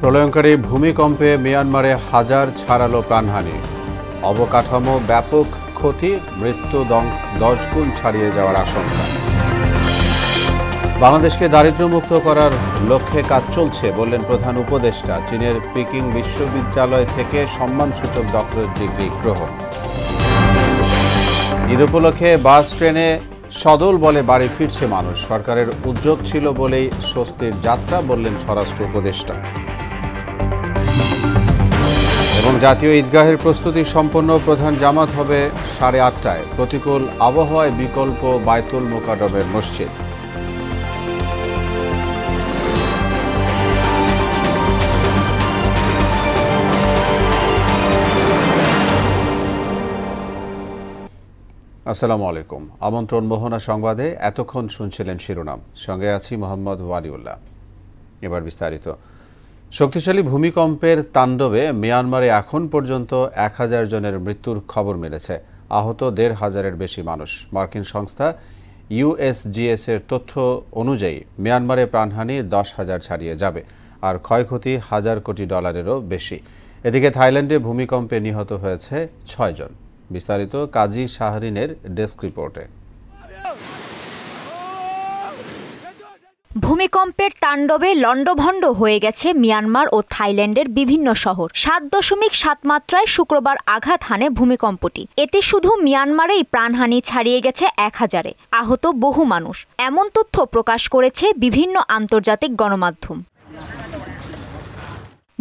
প্রলয়ঙ্কারী ভূমিকম্পে মিয়ানমারে হাজার ছাড়ালো প্রাণহানি, অবকাঠামো ব্যাপক ক্ষতি, মৃত্যু 10 গুণ ছাড়িয়ে যাওয়ার আশঙ্কা। বাংলাদেশকে দারিদ্র্যমুক্ত করার লক্ষ্যে কাজ চলছে বললেন প্রধান উপদেষ্টা। চীনের পিকিং বিশ্ববিদ্যালয় থেকে সম্মানসূচক ডক্টরেট ডিগ্রি গ্রহণ। ঈদ উপলক্ষে বাস ট্রেনে সদল বলে বাড়ি ফিরছে মানুষ, সরকারের উদ্যোগ ছিল বলেই স্বস্তির যাত্রা বললেন স্বরাষ্ট্র উপদেষ্টা। এবং জাতীয় ঈদগাহের প্রস্তুতি সম্পন্ন, প্রধান জামাত হবে 8:30টায়। প্রতিকূল আবহাওয়ায় বিকল্প বায়তুল মোকাররমের মসজিদ। আসসালামু আলাইকুম। আমন্ত্রণ মোহনা সংবাদে এতক্ষণ শুনছিলেন শিরোনাম, সঙ্গে আছি মোহাম্মদ ওয়ালিউল্লাহ। এবার বিস্তারিত। শক্তিশালী ভূমিকম্পের তাণ্ডবে মিয়ানমারে এখন পর্যন্ত 1000 জনের মৃত্যুর খবর মিলেছে, আহত 1500-এর বেশি মানুষ। মার্কিন সংস্থা USGS এর তথ্য অনুযায়ী মিয়ানমারে প্রাণহানি 10,000 ছাড়িয়ে যাবে, আর ক্ষয়ক্ষতি $1,000 কোটি বেশি। এদিকে থাইল্যান্ডে ভূমিকম্পে নিহত হয়েছে 6 জন। বিস্তারিত কাজী শাহরিনের ডেস্ক রিপোর্টে। ভূমিকম্পের তাণ্ডবে লণ্ডভণ্ড হয়ে গেছে মিয়ানমার ও থাইল্যান্ডের বিভিন্ন শহর। 7.7 মাত্রায় শুক্রবার আঘাত হানে ভূমিকম্পটি। এতে শুধু মিয়ানমারেই প্রাণহানি ছাড়িয়ে গেছে 1000-এ, আহত বহু মানুষ। এমন তথ্য প্রকাশ করেছে বিভিন্ন আন্তর্জাতিক গণমাধ্যম।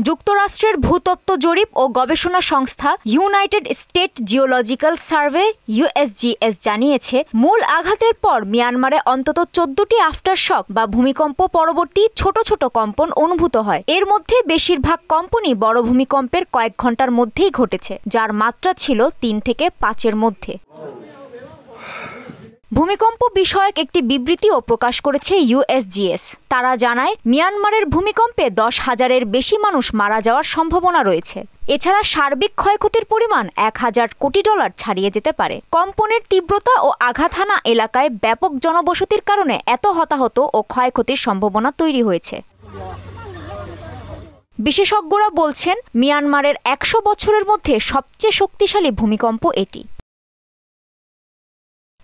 যুক্তরাষ্ট্রের ভূতত্ত্ব জরিপ ও গবেষণা সংস্থা United state geological survey USGS জানিয়েছে, মূল আঘাতের পর মিয়ানমারে অন্তত 14টি আফটারশক বা ভূমিকম্প পরবর্তী ছোট ছোট কম্পন অনুভূত হয়। এর মধ্যে বেশিরভাগ কম্পনই বড় ভূমিকম্পের কয়েক ঘন্টার মধ্যেই ঘটেছে, যার মাত্রা ছিল 3 থেকে 5-এর মধ্যে। ভূমিকম্প বিষয়ক একটি বিবৃতিও প্রকাশ করেছে USGS। তারা জানায়, মিয়ানমারের ভূমিকম্পে 10,000-এর বেশি মানুষ মারা যাওয়ার সম্ভাবনা রয়েছে। এছাড়া সার্বিক ক্ষয়ক্ষতির পরিমাণ $1,000 কোটি ছাড়িয়ে যেতে পারে। কম্পনের তীব্রতা ও আঘাত হানা এলাকায় ব্যাপক জনবসতির কারণে এত হতাহত ও ক্ষয়ক্ষতির সম্ভাবনা তৈরি হয়েছে। বিশেষজ্ঞরা বলছেন, মিয়ানমারের 100 বছরের মধ্যে সবচেয়ে শক্তিশালী ভূমিকম্প এটি।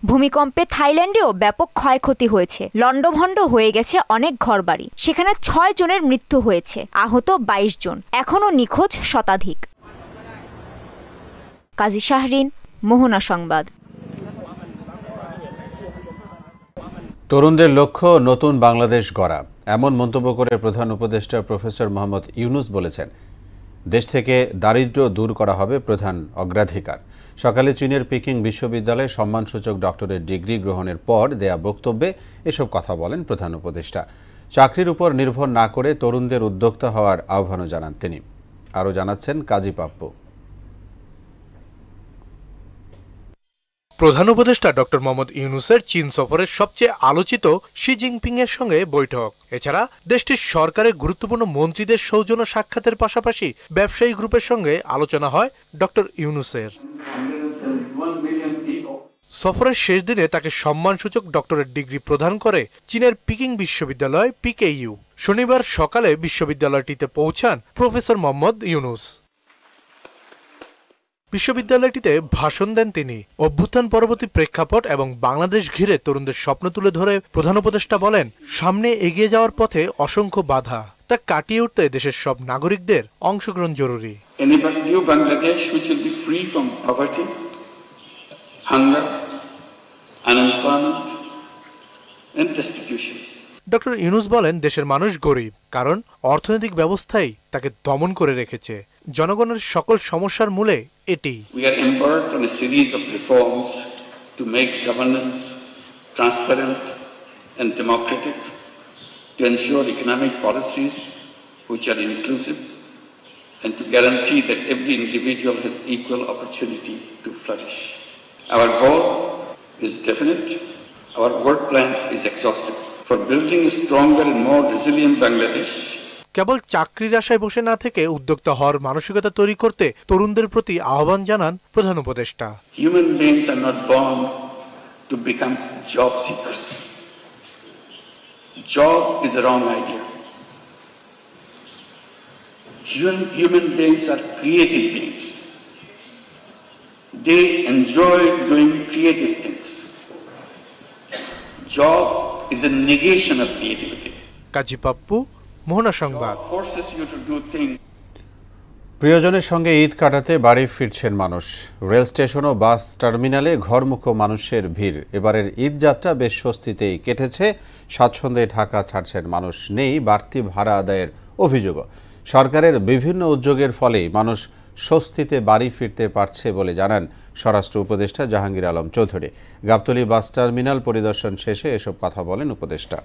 ভূমিকম্পে থাইল্যান্ডেও ব্যাপক ক্ষয়ক্ষতি হয়েছে। লণ্ডভণ্ড হয়ে গেছে অনেক ঘরবাড়ি। সেখানে 6 জনের মৃত্যু হয়েছে, আহত 22 জন, এখনও নিখোঁজ শতাধিক। কাজী শাহরিন, মোহনা সংবাদ। তরুণদের লক্ষ্য নতুন বাংলাদেশ গড়া, এমন মন্তব্য করে প্রধান উপদেষ্টা প্রফেসর মোহাম্মদ ইউনূস বলেছেন, দেশ থেকে দারিদ্র্য দূর করা হবে প্রধান অগ্রাধিকার। সকালে চীনের পিকিং বিশ্ববিদ্যালয়ে সম্মানসূচক ডক্টরেট ডিগ্রি গ্রহণের পর দেয়া বক্তব্যে এসব কথা বলেন প্রধান উপদেষ্টা। চাকরির উপর নির্ভর না করে তরুণদের উদ্যোক্তা হওয়ার আহ্বানও জানান তিনি। আরও জানাচ্ছেন কাজী পাপ্পু। প্রধান উপদেষ্টা ডক্টর মোহাম্মদ ইউনূসের চীন সফরের সবচেয়ে আলোচিত শি জিনপিং এর সঙ্গে বৈঠক। এছাড়া দেশটির সরকারের গুরুত্বপূর্ণ মন্ত্রীদের সৌজন্য সাক্ষাতের পাশাপাশি ব্যবসায়ী গ্রুপের সঙ্গে আলোচনা হয় ডক্টর ইউনূসের। সফরের শেষ দিনে তাকে সম্মানসূচক ডক্টরেট ডিগ্রি প্রদান করে চীনের পিকিং বিশ্ববিদ্যালয় PKU। শনিবার সকালে বিশ্ববিদ্যালয়টিতে পৌঁছান প্রফেসর মোহাম্মদ ইউনূস। বিশ্ববিদ্যালয়টিতে ভাষণ দেন তিনি। অভ্যুত্থান পরবর্তী প্রেক্ষাপট এবং বাংলাদেশ ঘিরে তরুণদের স্বপ্ন তুলে ধরে প্রধান উপদেষ্টা বলেন, সামনে এগিয়ে যাওয়ার পথে অসংখ্য বাধা, তা কাটিয়ে উঠতে দেশের সব নাগরিকদের অংশগ্রহণ জরুরি। ডক্টর ইউনূস বলেন, দেশের মানুষ গরিব, কারণ অর্থনৈতিক ব্যবস্থাই তাকে দমন করে রেখেছে। জনগণের সকল সমস্যার মূলে এটি। We are embarked on a series of reforms to make governance transparent and democratic, to ensure economic policies which are inclusive, and to guarantee that every individual has equal opportunity to flourish. Our goal is definite. Our work plan is exhaustive. For building a stronger and more resilient Bangladesh, কেবল চাকরির আশায় বসে না থেকে উদ্যোক্তা হওয়ার মানসিকতা তৈরি করতে তরুণদের প্রতি আহ্বান জানান প্রধান উপদেষ্টা। Human beings are not born to become job seekers. Job is a wrong idea. Human beings are creative beings. They enjoy doing creative things. Job is a negation of creativity. কাজী পাপ্পু, মোহনা সংবাদ। Job forces you to do things. প্রিয়জনের সঙ্গে ঈদ কাটাতে বাড়ি ফিরছেন মানুষ। Rail station ও বাস টার্মিনালে ঘরমুখো মানুষের ভিড়। এবারের ঈদ যাত্রা বেশ স্বস্তিতেই কেটেছে। স্বাচ্ছন্দ্যে ঢাকা ছাড়ছেন মানুষ। নেই বাড়তি ভাড়া আদায়ের অভিযোগও। সরকারের বিভিন্ন উদ্যোগের ফলেই মানুষ স্বস্তিতে বাড়ি ফিরতে পারছে বলে জানান স্বরাষ্ট্র উপদেষ্টা জাহাঙ্গীর আলম চৌধুরী। গাবতলী বাস টার্মিনাল পরিদর্শন শেষে এসব কথা বলেন উপদেষ্টা।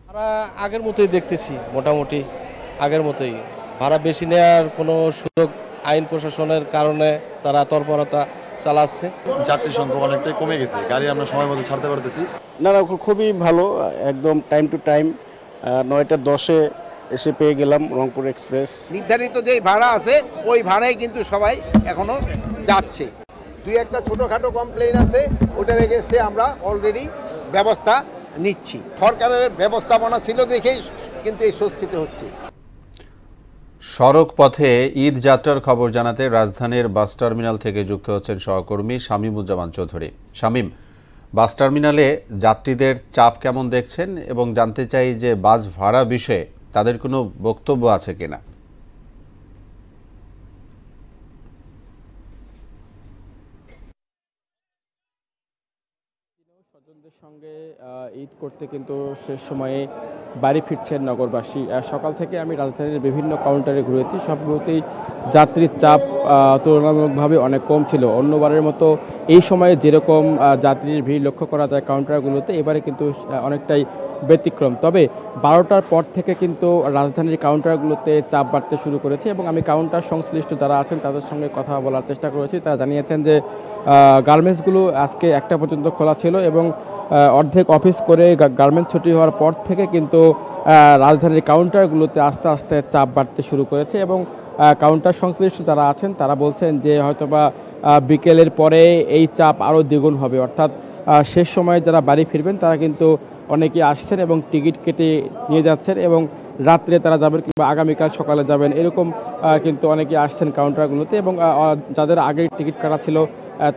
আমরা আগের মতোই দেখতেছি, মোটামুটি আগের মতোই। ভাড়া বেশি নেওয়ার কোনো সুযোগ আইন প্রশাসনের কারণে তারা তৎপরতা চালাচ্ছে। যাত্রী সংখ্যা অনেকটাই কমে গেছে, গাড়ি আমরা সময় মতো ছাড়তে পারতেছি। না, খুবই ভালো, একদম টাইম টু টাইম 9:10 এসে পেয়ে গেলাম রংপুর এক্সপ্রেস। নির্ধারিত যেই ভাড়া আছে ওই ভাড়ায় কিন্তু সবাই এখনো যাচ্ছে। দুই একটা ছোটোখাটো কমপ্লেইন আছে, ওটার এগেইনস্টে আমরা অলরেডি ব্যবস্থা নিচ্ছি। সরকারের ব্যবস্থাপনা ছিল দেখেই কিন্তু এই স্বস্তিতে হচ্ছে। সড়ক পথে ঈদ যাত্রার খবর জানাতে রাজধানীর বাস টার্মিনাল থেকে যুক্ত হচ্ছেন সহকর্মী শামীমুজ্জামান চৌধুরী। শামীম, বাস টার্মিনালে যাত্রীদের চাপ কেমন দেখছেন এবং জানতে চাই যে বাস ভাড়া বিষয়ে তাদের কোনো বক্তব্য আছে কিনা। স্বজনদের সঙ্গে ঈদ করতে কিন্তু শেষ সময়ে বাড়ি ফিরছেন নগরবাসী। সকাল থেকে আমি রাজধানীর বিভিন্ন কাউন্টারে ঘুরেছি, সবগুলোতেই যাত্রীর চাপ তুলনামূলকভাবে অনেক কম ছিল। অন্যবারের মতো এই সময়ে যেরকম যাত্রীর ভিড় লক্ষ্য করা যায় কাউন্টারগুলোতে, এবারে কিন্তু অনেকটাই ব্যতিক্রম। তবে 12টার পর থেকে কিন্তু রাজধানীর কাউন্টারগুলোতে চাপ বাড়তে শুরু করেছে এবং আমি কাউন্টার সংশ্লিষ্ট যারা আছেন তাদের সঙ্গে কথা বলার চেষ্টা করেছি। তারা জানিয়েছেন যে গার্মেন্টসগুলো আজকে 1টা পর্যন্ত খোলা ছিল এবং অর্ধেক অফিস করে গার্মেন্টস ছুটি হওয়ার পর থেকে কিন্তু রাজধানীর কাউন্টারগুলোতে আস্তে আস্তে চাপ বাড়তে শুরু করেছে এবং কাউন্টার সংশ্লিষ্ট যারা আছেন তারা বলছেন যে হয়তোবা বিকেলের পরে এই চাপ আরও দ্বিগুণ হবে। অর্থাৎ শেষ সময়ে যারা বাড়ি ফিরবেন তারা কিন্তু অনেকেই আসছেন এবং টিকিট কেটে নিয়ে যাচ্ছেন এবং রাত্রে তারা যাবেন কিংবা আগামীকাল সকালে যাবেন, এরকম কিন্তু অনেকেই আসছেন কাউন্টারগুলোতে এবং যাদের আগে টিকিট কাটা ছিল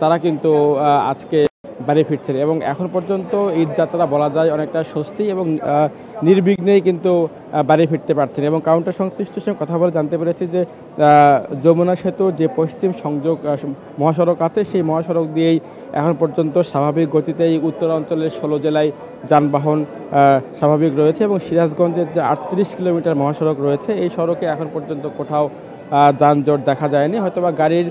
তারা কিন্তু আজকে বাড়ি ফিরছেন এবং এখন পর্যন্ত ঈদ যাত্রা বলা যায় অনেকটা স্বস্তি এবং নির্বিঘ্নেই কিন্তু বাড়ি ফিরতে পারছেন। এবং কাউন্টার সংশ্লিষ্টের সঙ্গে কথা বলে জানতে পেরেছি যে যমুনা সেতু যে পশ্চিম সংযোগ মহাসড়ক আছে সেই মহাসড়ক দিয়েই এখন পর্যন্ত স্বাভাবিক গতিতেই উত্তরাঞ্চলের 16 জেলায় যানবাহন স্বাভাবিক রয়েছে এবং সিরাজগঞ্জের যে 38 কিলোমিটার মহাসড়ক রয়েছে এই সড়কে এখন পর্যন্ত কোথাও যানজট দেখা যায়নি। হয়তোবা গাড়ির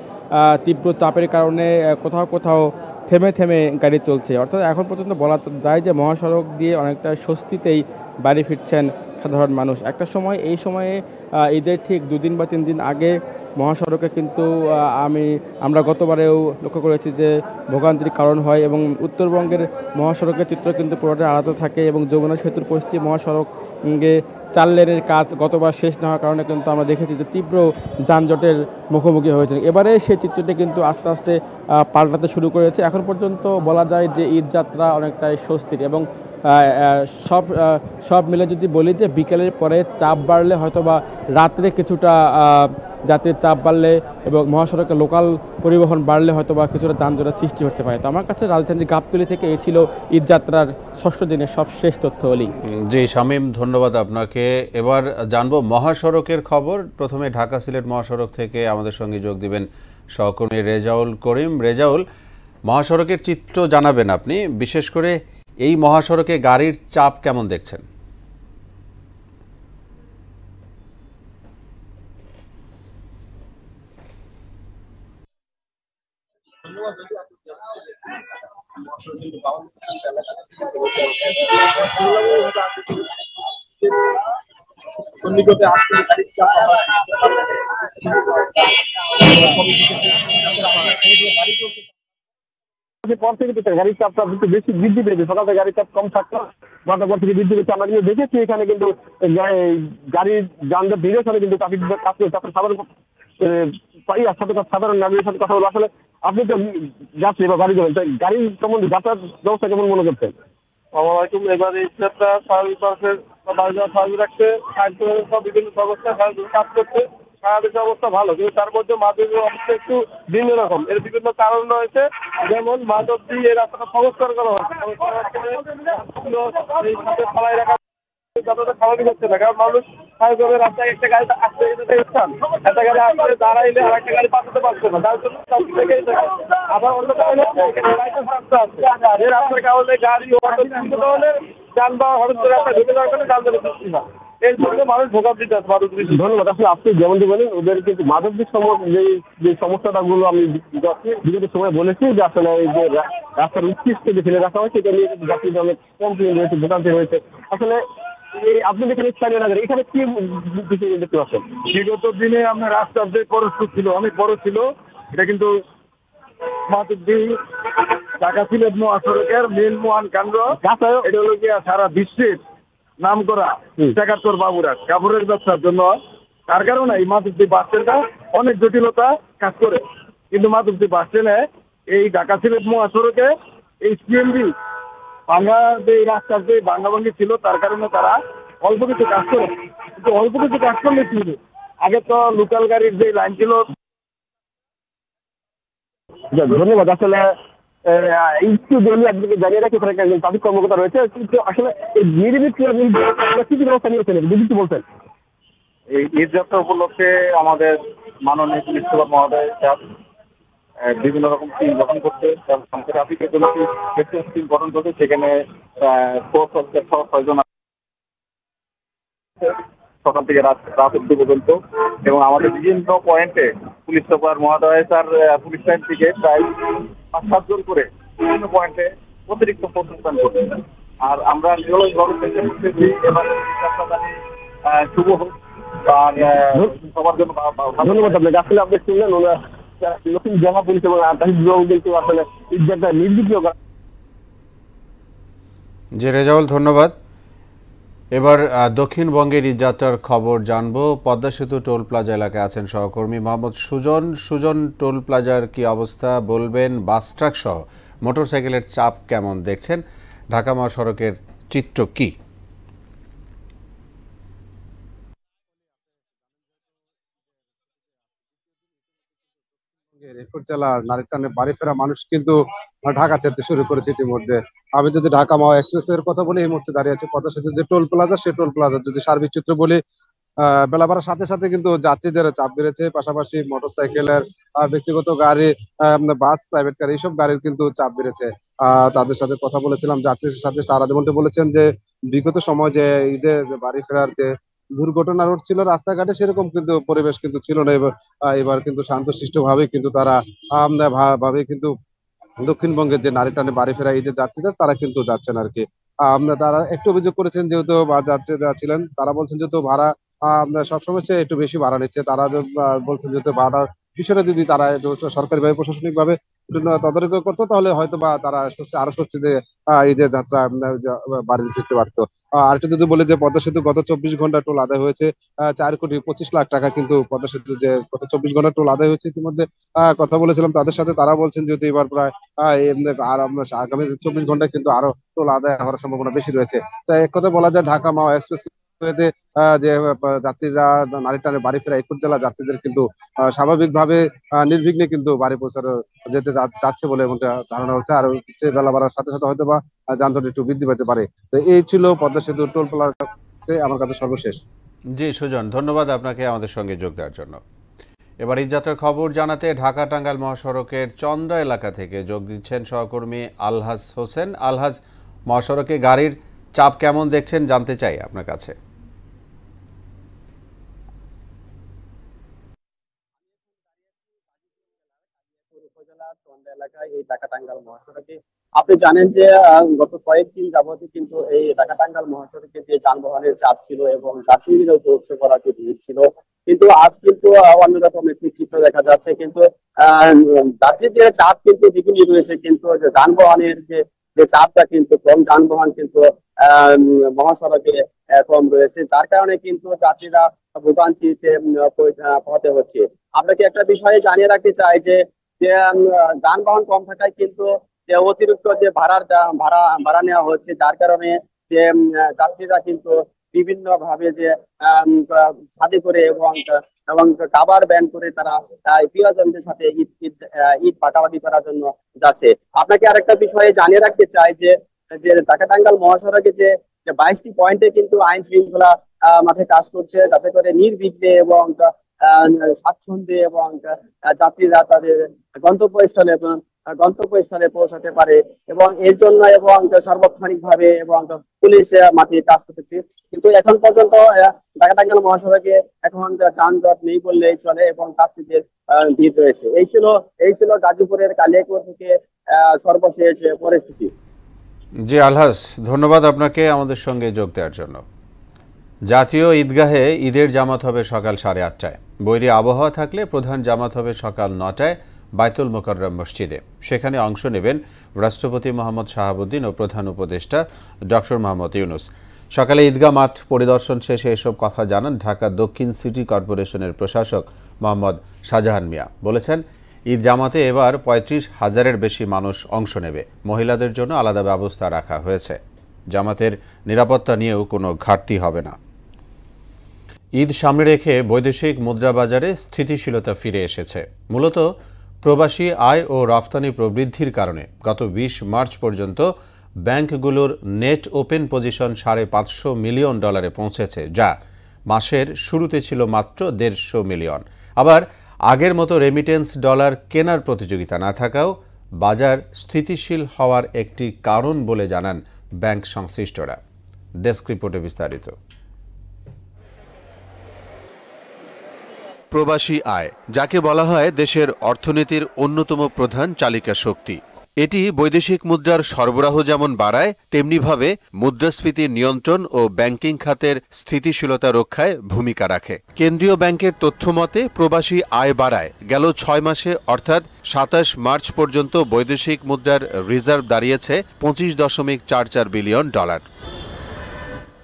তীব্র চাপের কারণে কোথাও কোথাও থেমে থেমে গাড়ি চলছে। অর্থাৎ এখন পর্যন্ত বলা যায় যে মহাসড়ক দিয়ে অনেকটা স্বস্তিতেই বাড়ি ফিরছেন সাধারণ মানুষ। একটা সময় এই সময়ে ঈদের ঠিক 2 দিন বা 3 দিন আগে মহাসড়কে কিন্তু আমরা গতবারেও লক্ষ্য করেছি যে ভোগান্তির কারণ হয় এবং উত্তরবঙ্গের মহাসড়কের চিত্র কিন্তু পুরোটা আলাদা থাকে এবং যমুনা সেতুর পশ্চিম মহাসড়কে 4 লেনের কাজ গতবার শেষ না হওয়ার কারণে কিন্তু আমরা দেখেছি যে তীব্র যানজটের মুখোমুখি হয়েছে। এবারে সেই চিত্রটি কিন্তু আস্তে আস্তে পাল্টাতে শুরু করেছে। এখন পর্যন্ত বলা যায় যে ঈদ যাত্রা অনেকটাই স্বস্তির এবং সব মিলে যদি বলি যে বিকেলের পরে চাপ বাড়লে হয়তোবা রাত্রে কিছুটা যাত্রীর চাপ বাড়লে এবং মহাসড়কে লোকাল পরিবহন বাড়লে হয়তোবা কিছুটা যানজটের সৃষ্টি হতে পারে। তো আমার কাছে রাজধানীর গাবতলী থেকে এই ছিল ঈদ যাত্রার 6ষ্ঠ দিনের সবশেষ তথ্যবলী। জি শামীম, ধন্যবাদ আপনাকে। এবার জানবো মহাসড়কের খবর। প্রথমে ঢাকা সিলেট মহাসড়ক থেকে আমাদের সঙ্গে যোগ দিবেন সহকর্মী রেজাউল করিম। রেজাউল, মহাসড়কের চিত্র জানাবেন আপনি, বিশেষ করে এই মহাসড়কে গাড়ির চাপ কেমন দেখছেন? পর থেকে গাড়ির চাপটা একটু বেশি বৃদ্ধি পেয়েছে। সকাল থেকে গাড়ির চাপ কম থাকতো, ঘন্টা পর থেকে বৃদ্ধি পেয়েছে। আমরা কিন্তু দেখেছি এখানে কিন্তু গাড়ির যানজট ধীরে ধীরে কিন্তু ট্রাফিক কাজ করছে। সাধারণ নাগরিকের সাথে কথা বলবো। আসলে আপনি তো যাচ্ছি বা গাড়ি করেন, তাই গাড়ির সম্বন্ধে যাতায়াত ব্যবস্থা কেমন মনে করছেন? আসসালামু আলাইকুম। এবার এই যাত্রা স্বাভাবিক মানুষের মানুষজন সাহায্য রাখছে, সাহায্য সব বিভিন্ন সংস্থায় কাজ করছে। সারা দেশের অবস্থা ভালো, কিন্তু তার মধ্যে মাদকের অবস্থা একটু ভিন্ন রকম। এর বিভিন্ন কারণ রয়েছে, যেমন মাদক দিয়ে এই রাস্তাটা সংস্কার করা হচ্ছে, এই সাথে ফলাই রাখা যতটা স্বাভাবিক হচ্ছে না, কারণ মানুষ স্বাভাবিকভাবে রাস্তায় একটা গাড়ি আসতে স্থান, একটা গাড়ি আসলে দাঁড়াইলে আর একটা গাড়ি পাঠাতে পারছে না, তার জন্য থেকেই থাকে। আবার অন্য কারণে রাস্তা আছে, যে রাস্তার কারণে গাড়ি অটো বিভিন্ন ধরনের যানবাহন হঠাৎ করে রাস্তায় ঢুকে যাওয়ার কারণে যানজটের সৃষ্টি হয়। এর জন্য মানুষ ভোগান্তিতে আছে। ধন্যবাদ। আসলে আপনি যেমনটি বলেন, ওদের কিন্তু মাদক যে সমস্যাটা গুলো আমি বিগত সময় বলেছি, যে আসলে এই যে রাস্তার উৎকৃষ্ট যে ফেলে রাখা হয়, সেটা নিয়ে কিন্তু যাত্রীদের অনেক কমপ্লেন রয়েছে, ভোগান্তি রয়েছে। আসলে আপনি যেখানে স্থানীয় নাগরিক, এখানে কি দেখতে পাচ্ছেন? বিগত দিনে আপনার রাস্তার যে খরচ ছিল অনেক বড় ছিল, এটা কিন্তু মাতুদ্দি ঢাকা সিলেট মহাসড়কের মেন মহান কেন্দ্র। এটা হলো গিয়া সারা বিশ্বের নাম করা টেকাত্তর বাবুরা কাপড়ের ব্যবসার জন্য। তার কারণে এই মাতুদ্দি বাস স্ট্যান্ডটা অনেক জটিলতা কাজ করে, কিন্তু মাতুদ্দি বাস স্ট্যান্ডে এই ঢাকা সিলেট মহাসড়কে এই সিএমবি ভাঙা যে রাস্তার যে ভাঙাভাঙি ছিল, তার কারণে তারা অল্প কিছু কাজ করে। কিন্তু অল্প কিছু কাজ করলে কি হবে, আগে তো লোকাল গাড়ির যে লাইন ছিল। ধন্যবাদ। আসলে একটু আপনাকে জানিয়ে রাখি, এখানে একজন ট্রাফিক কর্মকর্তা রয়েছে, কিন্তু আসলে নিরিবিলি কি ব্যবস্থা নিয়েছেন যদি বলছেন? এই ঈদযাত্রা উপলক্ষে আমাদের মাননীয় পুলিশ সুপার মহোদয় বিভিন্ন রকম টিম গঠন করছে, ট্রাফিকের জন্য টিম গঠন করছে। সেখানে 6জন সকাল থেকে রাত অব্দি পর্যন্ত, এবং আমাদের বিভিন্ন পয়েন্টে পুলিশ সুপার মহোদয় তার পুলিশ লাইন থেকে প্রায় 5-7 জন করে বিভিন্ন পয়েন্টে অতিরিক্ত প্রশাসন করছে। আর আমরা নিরলসভাবে চেষ্টা করতেছি এবার শুভ হোক আর সবার জন্য। ধন্যবাদ আপনাকে। আসলে আপনি শুনলেন, নতুন জমা পুলিশ এবং কিন্তু আসলে নির্বিঘ্ন। জি রেজাউল, ধন্যবাদ। এবার দক্ষিণবঙ্গের ঈদযাত্রার খবর জানবো। পদ্মা সেতু টোল প্লাজা এলাকায় আছেন সহকর্মী মোহাম্মদ সুজন। সুজন, টোল প্লাজার কি অবস্থা বলবেন? বাস ট্রাক সহ মোটরসাইকেলের চাপ কেমন দেখছেন? ঢাকা মহাসড়কের চিত্র কি? জেলার নারীটানে বাড়ি ফেরা মানুষ কিন্তু ঢাকা ছেড়তে শুরু করেছে ইতিমধ্যে। আমি যদি ঢাকা মহা এক্সপ্রেস এর কথা বলি, এই মুহূর্তে দাঁড়িয়ে আছে পদ্মা সেতু যে টোল প্লাজা, সেই টোল প্লাজা যদি সার্বিক চিত্র বলি, বেলা বাড়ার সাথে সাথে কিন্তু যাত্রীদের চাপ বেড়েছে, পাশাপাশি মোটরসাইকেলের, ব্যক্তিগত গাড়ি, বাস, প্রাইভেট গাড়ি, এইসব গাড়ির কিন্তু চাপ বেড়েছে। তাদের সাথে কথা বলেছিলাম, যাত্রীদের সাথে তারা যেমনটি বলেছেন যে বিগত সময় যে ঈদে বাড়ি ফেরার যে দুর্ঘটনা ঘটছিল রাস্তাঘাটে, সেরকম কিন্তু পরিবেশ কিন্তু ছিল না। এবার কিন্তু শান্তশিষ্ট ভাবে কিন্তু তারা ভাবে কিন্তু দক্ষিণবঙ্গের যে নারী টানে বাড়ি ফেরা ঈদের যাত্রীরা, তারা কিন্তু যাচ্ছেন আর কি। তারা একটু অভিযোগ করেছেন, যেহেতু যাত্রীরা ছিলেন, তারা বলছেন যেহেতু ভাড়া সবসময় সে একটু বেশি ভাড়া নিচ্ছে। তারা বলছেন যেহেতু ভাড়ার বিষয়টা যদি তারা সরকারি ভাবে প্রশাসনিক ভাবে তদারকি করতো, তাহলে হয়তো বা তারা আরো স্বস্তিতে ঈদের যাত্রা বাড়ি ফিরতে পারতো। আরেকটা যদি বলি যে পদ্মা সেতু গত 24 ঘন্টা টোল আদায় হয়েছে 4,25,00,000 টাকা, কিন্তু পদ্মা সেতু যে গত 24 ঘন্টা টোল আদায় হয়েছে ইতিমধ্যে কথা বলেছিলাম তাদের সাথে, তারা বলছেন যেহেতু এবার প্রায় আর আগামী 24 ঘন্টায় কিন্তু আরো টোল আদায় হওয়ার সম্ভাবনা বেশি রয়েছে। তাই এক কথা বলা যায়, ঢাকা মাওয়া এক্সপ্রেস যে যাত্রীরা নারী টানে বাড়ি ফেরা 21 জেলা যাত্রীদের কিন্তু স্বাভাবিকভাবে নির্বিঘ্নে কিন্তু বাড়ি পৌঁছানো যেতে যাচ্ছে বলে এমনটা ধারণা হচ্ছে। আর বেলা বাড়ার সাথে সাথে হয়তো বা যানজট একটু বৃদ্ধি পেতে পারে। তো এই ছিল পদ্মা সেতু টোল প্লাজা আমার কাছে সর্বশেষ। জি সুজন, ধন্যবাদ আপনাকে আমাদের সঙ্গে যোগ দেওয়ার জন্য। এবার ঈদযাত্রার খবর জানাতে ঢাকা টাঙ্গাইল মহাসড়কের চন্দ্রা এলাকা থেকে যোগ দিচ্ছেন সহকর্মী আলহাজ হোসেন। আলহাজ, মহাসড়কে গাড়ির চাপ কেমন দেখছেন জানতে চাই আপনার কাছে। আপনি জানেন যে গত কয়েকদিন যাবতীয় কিন্তু এই ঢাকা টাঙ্গাইল মহাসড়কে যে যানবাহনের চাপ ছিল এবং যাত্রীদের উপলব্ধ করা যে ভিড় ছিল, কিন্তু আজ কিন্তু অন্যরকম একটি চিত্র দেখা যাচ্ছে। কিন্তু যাত্রীদের চাপ কিন্তু দ্বিগুণই রয়েছে, কিন্তু যানবাহনের যে চাপটা কিন্তু কম, যানবাহন কিন্তু মহাসড়কে কম রয়েছে, যার কারণে কিন্তু যাত্রীরা ভোগান্তিতে হতে হচ্ছে। আপনাকে একটা বিষয়ে জানিয়ে রাখতে চাই যে যানবাহন কম থাকায় কিন্তু যে অতিরিক্ত যে ভাড়া নেওয়া হচ্ছে, যার কারণে যে যাত্রীরা কিন্তু বিভিন্ন ভাবে যে ছাদে করে এবং কাবার ব্যান করে তারা প্রিয়জনদের সাথে ঈদ পাকাপাকি করার জন্য যাচ্ছে। আপনাকে আরেকটা বিষয়ে জানিয়ে রাখতে চাই যে ঢাকা টাঙ্গাইল মহাসড়কে যে 22টি পয়েন্টে কিন্তু আইন শৃঙ্খলা মাঠে কাজ করছে, যাতে করে নির্বিঘ্নে এবং স্বাচ্ছন্দ্যে এবং যাত্রীরা তাদের গন্তব্যস্থলে পৌঁছাতে পারে এবং এর জন্য এবং সার্বক্ষণিক ভাবে এবং পুলিশ মাঠে কাজ করতেছে। কিন্তু এখন পর্যন্ত ঢাকা টাঙ্গাইল মহাসড়কে এখন যানজট নেই বললেই চলে এবং যাত্রীদের ভিড় রয়েছে। এই ছিল গাজীপুরের কালিয়াকৈর থেকে সর্বশেষ পরিস্থিতি। জি আলহাজ, ধন্যবাদ আপনাকে আমাদের সঙ্গে যোগ দেওয়ার জন্য। জাতীয় ঈদগাহে ঈদের জামাত হবে সকাল 8:30টায়। বৈরী আবহাওয়া থাকলে প্রধান জামাত হবে সকাল 9টায় বাইতুল মোকাররম মসজিদে। সেখানে অংশ নেবেন রাষ্ট্রপতি মোহাম্মদ শাহাবুদ্দিন ও প্রধান উপদেষ্টা ডক্টর মোহাম্মদ ইউনুস। সকালে ঈদগাহ মাঠ পরিদর্শন শেষে এসব কথা জানান ঢাকা দক্ষিণ সিটি কর্পোরেশনের প্রশাসক মোহাম্মদ শাহজাহান মিয়া। বলেছেন, ঈদ জামাতে এবার 35,000-এর বেশি মানুষ অংশ নেবে। মহিলাদের জন্য আলাদা ব্যবস্থা রাখা হয়েছে। জামাতের নিরাপত্তা নিয়েও কোনো ঘাটতি হবে না। ঈদ সামনে রেখে বৈদেশিক মুদ্রা বাজারে স্থিতিশীলতা ফিরে এসেছে। মূলত প্রবাসী আয় ও রপ্তানি প্রবৃদ্ধির কারণে গত 20 মার্চ পর্যন্ত ব্যাংকগুলোর নেট ওপেন পজিশন $550 মিলিয়ন পৌঁছেছে, যা মাসের শুরুতে ছিল মাত্র $150 মিলিয়ন। আবার আগের মতো রেমিটেন্স ডলার কেনার প্রতিযোগিতা না থাকাও বাজার স্থিতিশীল হওয়ার একটি কারণ বলে জানান ব্যাংক সংশ্লিষ্টরা। ডেস্ক রিপোর্টে বিস্তারিত। প্রবাসী আয়, যাকে বলা হয় দেশের অর্থনীতির অন্যতম প্রধান চালিকা শক্তি, এটি বৈদেশিক মুদ্রার সরবরাহ যেমন বাড়ায়, তেমনিভাবে মুদ্রাস্ফীতি নিয়ন্ত্রণ ও ব্যাংকিং খাতের স্থিতিশীলতা রক্ষায় ভূমিকা রাখে। কেন্দ্রীয় ব্যাংকের তথ্যমতে প্রবাসী আয় বাড়ায় গেল 6 মাসে, অর্থাৎ 27 মার্চ পর্যন্ত বৈদেশিক মুদ্রার রিজার্ভ দাঁড়িয়েছে $25.44 বিলিয়ন।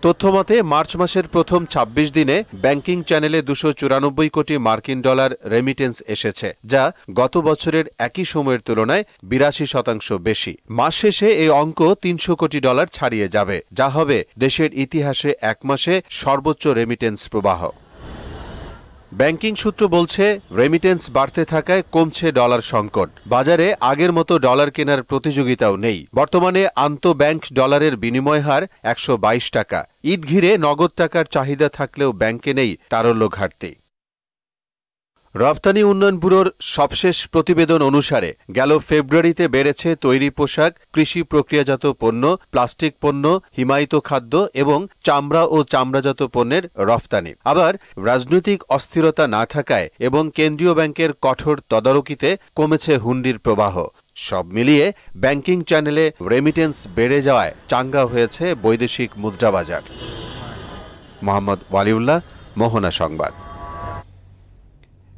তথ্যমতে মার্চ মাসের প্রথম 26 দিনে ব্যাংকিং চ্যানেলে $294 কোটি মার্কিন ডলার রেমিটেন্স এসেছে, যা গত বছরের একই সময়ের তুলনায় 82% বেশি। মাস শেষে এই অঙ্ক $300 কোটি ছাড়িয়ে যাবে, যা হবে দেশের ইতিহাসে এক মাসে সর্বোচ্চ রেমিটেন্স প্রবাহ। ব্যাংকিং সূত্র বলছে, রেমিটেন্স বাড়তে থাকায় কমছে ডলার সংকট। বাজারে আগের মতো ডলার কেনার প্রতিযোগিতাও নেই। বর্তমানে আন্তঃব্যাংক ডলারের বিনিময় হার 122 টাকা। ঈদ ঘিরে নগদ টাকার চাহিদা থাকলেও ব্যাংকে নেই তারল্য ঘাটতি। রপ্তানি উন্নয়ন ব্যুরোর সবশেষ প্রতিবেদন অনুসারে গেল ফেব্রুয়ারিতে বেড়েছে তৈরি পোশাক, কৃষি প্রক্রিয়াজাত পণ্য, প্লাস্টিক পণ্য, হিমায়িত খাদ্য এবং চামড়া ও চামড়াজাত পণ্যের রপ্তানি। আবার রাজনৈতিক অস্থিরতা না থাকায় এবং কেন্দ্রীয় ব্যাংকের কঠোর তদারকিতে কমেছে হুন্ডির প্রবাহ। সব মিলিয়ে ব্যাংকিং চ্যানেলে রেমিটেন্স বেড়ে যাওয়ায় চাঙ্গা হয়েছে বৈদেশিক মুদ্রা বাজার। মোহাম্মদ ওয়ালিউল্লাহ, মোহনা সংবাদ।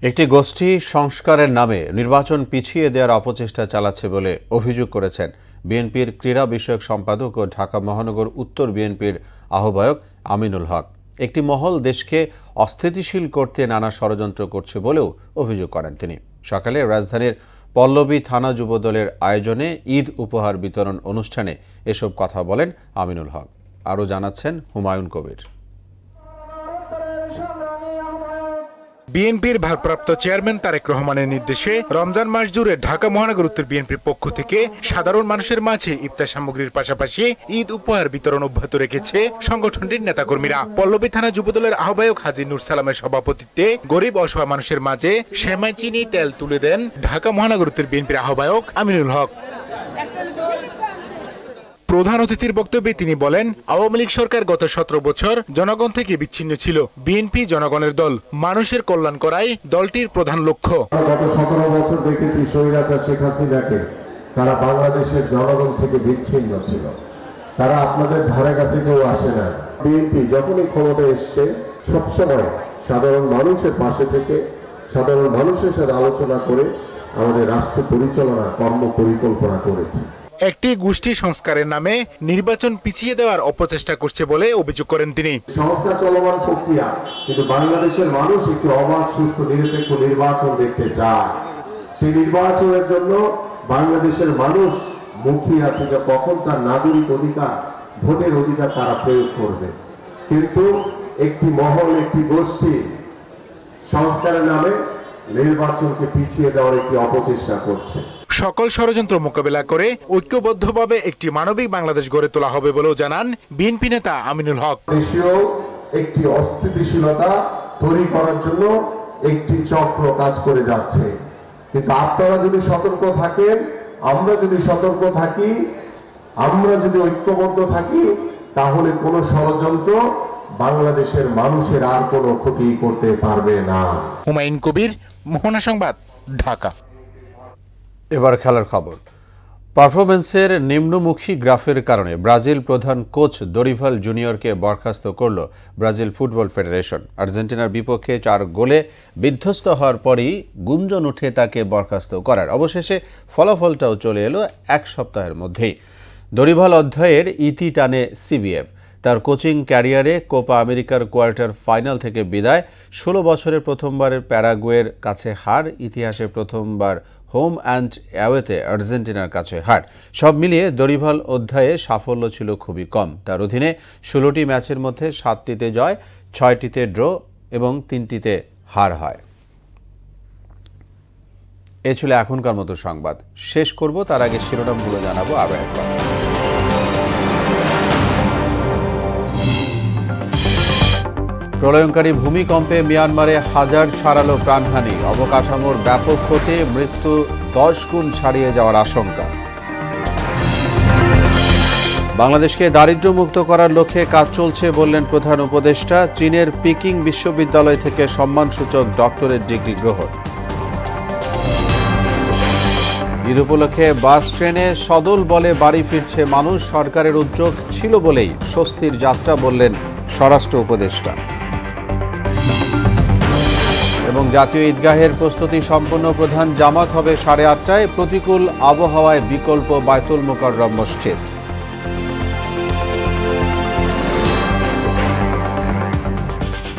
একটি গোষ্ঠী সংস্কারের নামে নির্বাচন পিছিয়ে দেওয়ার অপচেষ্টা চালাচ্ছে বলে অভিযোগ করেছেন বিএনপির ক্রীড়া বিষয়ক সম্পাদক ও ঢাকা মহানগর উত্তর বিএনপির আহ্বায়ক আমিনুল হক। একটি মহল দেশকে অস্থিতিশীল করতে নানা ষড়যন্ত্র করছে বলেও অভিযোগ করেন তিনি। সকালে রাজধানীর পল্লবী থানা যুবদলের আয়োজনে ঈদ উপহার বিতরণ অনুষ্ঠানে এসব কথা বলেন আমিনুল হক। আরও জানাচ্ছেন হুমায়ুন কবির। বিএনপির ভারপ্রাপ্ত চেয়ারম্যান তারেক রহমানের নির্দেশে রমজান মাস জুড়ে ঢাকা মহানগর উত্তর বিএনপির পক্ষ থেকে সাধারণ মানুষের মাঝে ইফতার সামগ্রীর পাশাপাশি ঈদ উপহার বিতরণ অব্যাহত রেখেছে সংগঠনটির নেতাকর্মীরা। পল্লবী থানা যুবদলের আহ্বায়ক হাজী নূর সালামের সভাপতিত্বে গরিব অসহায় মানুষের মাঝে সেমাই, চিনি, তেল তুলে দেন ঢাকা মহানগর উত্তর বিএনপির আহ্বায়ক আমিনুল হক। প্রধান অতিথির বক্তব্যে তিনি বলেন, আওয়ামী লীগ সরকার গত 17 বছর জনগণ থেকে বিচ্ছিন্ন ছিল। বিএনপি জনগণের দল, মানুষের কল্যাণ করাই দলটির প্রধান লক্ষ্য। গত 17 বছর দেখেছি স্বৈরাচার শেখ হাসিনাকে, তারা বাংলাদেশের জনগণ থেকে বিচ্ছিন্ন ছিল। তারা আপনাদের ধারে কাছে কেউ আসে না। বিএনপি যখনই ক্ষমতায় এসছে সবসময় সাধারণ মানুষের পাশে থেকে সাধারণ মানুষের সাথে আলোচনা করে আমাদের রাষ্ট্র পরিচালনা কর্ম পরিকল্পনা করেছে। একটি গোষ্ঠী সংস্কারের নামে নির্বাচন পিছিয়ে দেওয়ার অপচেষ্টা করছে বলে অভিযোগ করেন তিনি। সংস্কার চলমান প্রক্রিয়া, কিন্তু বাংলাদেশের মানুষ একটি অবাধ, সুষ্ঠু, নিরপেক্ষ নির্বাচন দেখতে চায়। সেই নির্বাচনের জন্য বাংলাদেশের মানুষ মুখিয়ে আছে যে কখন তার নাগরিক অধিকার, ভোটের অধিকার তারা প্রয়োগ করবে। কিন্তু একটি মহল, একটি গোষ্ঠী সংস্কারের নামে নির্বাচনকে পিছিয়ে দেওয়ার একটি অপচেষ্টা করছে। সকল ষড়যন্ত্র মোকাবেলা করে ঐক্যবদ্ধভাবে একটি মানবিক বাংলাদেশ গড়ে তোলা হবে বলেও জানান বিএনপি নেতা আমিনুল হক। দেশীয় একটি অস্থিতিশীলতা তৈরি করার জন্য একটি চক্র কাজ করে যাচ্ছে, কিন্তু আপনারা যদি সতর্ক থাকেন, আমরা যদি সতর্ক থাকি, আমরা যদি ঐক্যবদ্ধ থাকি, তাহলে কোনো ষড়যন্ত্র বাংলাদেশের মানুষের আর কোনো ক্ষতি করতে পারবে না। হুমায়ুন কবির, মোহনা সংবাদ, ঢাকা। এবার খেলার খবর। পারফরমেন্সের নিম্নমুখী গ্রাফের কারণে ব্রাজিল প্রধান কোচ দরিভাল জুনিয়রকে বরখাস্ত করল ব্রাজিল ফুটবল ফেডারেশন। আর্জেন্টিনার বিপক্ষে 4 গোলে বিধ্বস্ত হওয়ার পরই গুঞ্জন উঠে তাকে বরখাস্ত করার। অবশেষে ফলাফলটাও চলে এলো 1 সপ্তাহের মধ্যেই। দরিভাল অধ্যায়ের ইতি টানে সিবিএফ। তার কোচিং ক্যারিয়ারে কোপা আমেরিকার কোয়ার্টার ফাইনাল থেকে বিদায়, 16 বছরের প্রথমবারের প্যারাগুয়ের কাছে হার, ইতিহাসে প্রথমবার হোম অ্যান্ড অ্যাওয়েতে আর্জেন্টিনার কাছে হার। সব মিলিয়ে দরিভাল অধ্যায়ে সাফল্য ছিল খুবই কম। তার অধীনে 16টি ম্যাচের মধ্যে 7টিতে জয়, 6টিতে ড্র এবং 3টিতে হার হয়। এ ছিল এখনকার মতো সংবাদ। শেষ করব তার আগে শিরোনামগুলো জানাবো আরও একবার। প্রলয়ঙ্কারী ভূমিকম্পে মিয়ানমারে হাজার ছাড়ালো প্রাণহানি, অবকাঠামোর ব্যাপক ক্ষতি, মৃত্যু 10 গুণ ছাড়িয়ে যাওয়ার আশঙ্কা। বাংলাদেশকে দারিদ্র্যমুক্ত করার লক্ষ্যে কাজ চলছে বললেন প্রধান উপদেষ্টা। চীনের পিকিং বিশ্ববিদ্যালয় থেকে সম্মানসূচক ডক্টরেট ডিগ্রি গ্রহণ। ঈদ উপলক্ষে বাস ট্রেনে সদল বলে বাড়ি ফিরছে মানুষ, সরকারের উদ্যোগ ছিল বলেই স্বস্তির যাত্রা বললেন স্বরাষ্ট্র উপদেষ্টা। এবং জাতীয় ঈদগাহের প্রস্তুতি সম্পন্ন, প্রধান জামাত হবে 8:30টায়, প্রতিকূল আবহাওয়ায় বিকল্প বায়তুল মুকাররম মসজিদ।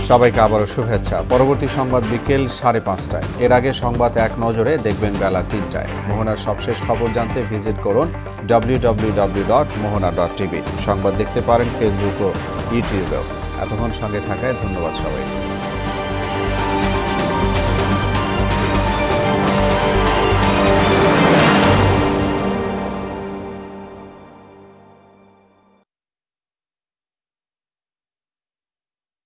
সবাইকে আবারও শুভেচ্ছা। পরবর্তী সংবাদ বিকেল 5:30টায়। এর আগে সংবাদ এক নজরে দেখবেন বেলা 3টায়। মোহনার সবশেষ খবর জানতে ভিজিট করুন www.mohana.tv। সংবাদ দেখতে পারেন ফেসবুক ও ইউটিউবেও। এতক্ষণ সঙ্গে থাকায় ধন্যবাদ সবাইকে।